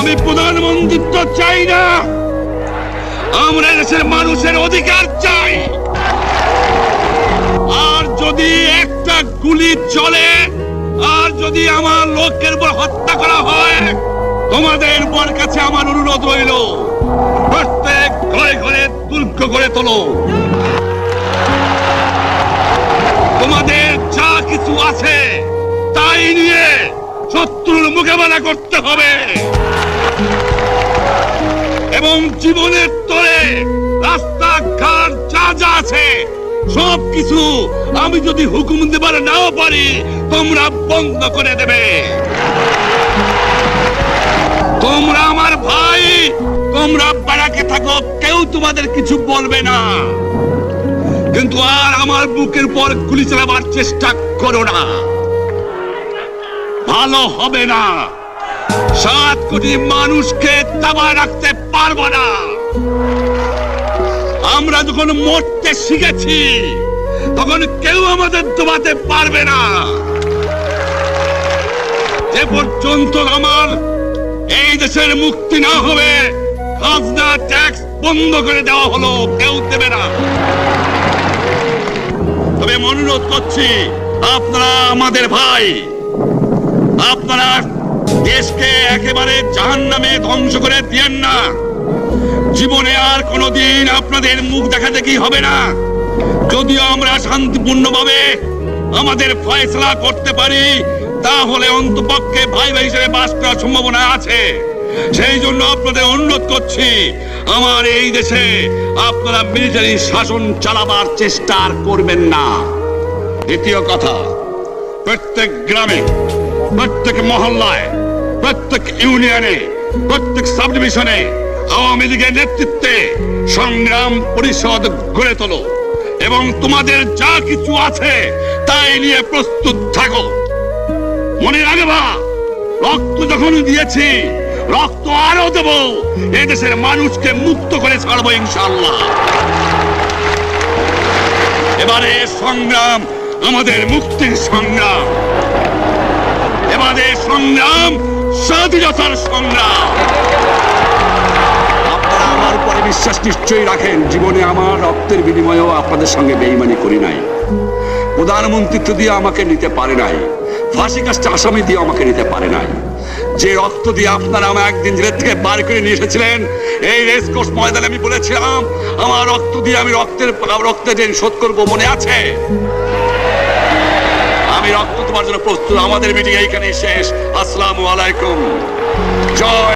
আমি প্রধানমন্ত্রিত্ব চাই না, আমরা দেশের মানুষের অধিকার চাই। আর যদি একটা গুলি চলে, আর যদি আমার লোকের উপর হত্যা করা হয়, তোমাদের উপর কাছে আমার অনুরোধ রইল, প্রত্যেক ঘরে ঘরে দুর্গ করে তোলো। তোমাদের যা কিছু আছে তাই নিয়ে শত্রুর মোকাবেলা করতে হবে এবং জীবনের তরে রাস্তাঘাট যা যা আছে সবকিছু আমি যদি হুকুম দেবার নাও পারি, তোমরা বন্ধ করে দেবে। তোমরা আমার ভাই, তোমরা বাড়াকে থাকো, কেউ তোমাদের কিছু বলবে না, কিন্তু আর আমার বুকের পর গুলি চালাবার চেষ্টা করো না, ভালো হবে না। 7 কোটি মানুষকে দাবায় রাখতে পারবো না। আমরা যখন মরতে শিখেছি তখন কেউ আমাদের দবাতে পারবে না। যে পর্যন্ত আমার এই দেশের মুক্তি না হবে, খাজনা ট্যাক্স বন্ধ করে দেওয়া হলো, কেউ দেবে না। তবে অনুরোধ করছি, আপনারা আমাদের ভাই, আপনারা দেশকে একেবারে জাহান্নামে ধ্বংস করে দিয়েন না। জীবনে আর কোনোদিন আপনাদের মুখ দেখা দেখি হবে না। যদিও আমরা শান্তিপূর্ণভাবে আমাদের ফয়সালা করতে পারি, তাহলে অন্তপক্ষে ভাই ভাই হিসেবে বাস করার সম্ভাবনা আছে। সেই জন্য আপনাদের অনুরোধ করছি, আমার এই দেশে আপনারা মিলিটারি শাসন চালাবার চেষ্টা আর করবেন না। দ্বিতীয় কথা, প্রত্যেক গ্রামে, প্রত্যেক মহল্লায়, প্রত্যেক ইউনিয়নে, প্রত্যেক সাব ডিভিশনে আওয়ামী লীগের নেতৃত্বে সংগ্রাম পরিষদ গড়ে তোলো এবং তোমাদের যা কিছু আছে তাই নিয়ে প্রস্তুত থাকো। মনে রাখবা, রক্ত যখন দিয়েছি, রক্ত আরো দেব, এই দেশের মানুষকে মুক্ত করে ছাড়বো ইনশাআল্লাহ। এবারে সংগ্রাম আমাদের মুক্তির সংগ্রাম, এবারে সংগ্রাম স্বাধীনতার সংগ্রাম। আপনারা আমার উপরে বিশ্বাস নিশ্চয়ই রাখেন। জীবনে আমার রক্তের বিনিময়েও আপনাদের সঙ্গে বেঈমানি করি নাই। প্রধানমন্ত্রিত্ব দিয়ে আমাকে নিতে পারে নাই, ফাঁসি কাজটা আসামি দিয়ে আমাকে নিতে পারে নাই। যে রক্ত দিয়ে আপনারা আমার একদিন জেলের থেকে বার করে নিয়ে এসেছিলেন, এই রেসকোর্স ময়দানে আমি বলেছিলাম আমার রক্ত দিয়ে আমি রক্তের ঋণ শোধ করবো, মনে আছে? আমি রক্ত তোমার জন্য প্রস্তুত। আমাদের মিটিং এইখানেই শেষ। আসসালামু আলাইকুম। জয়।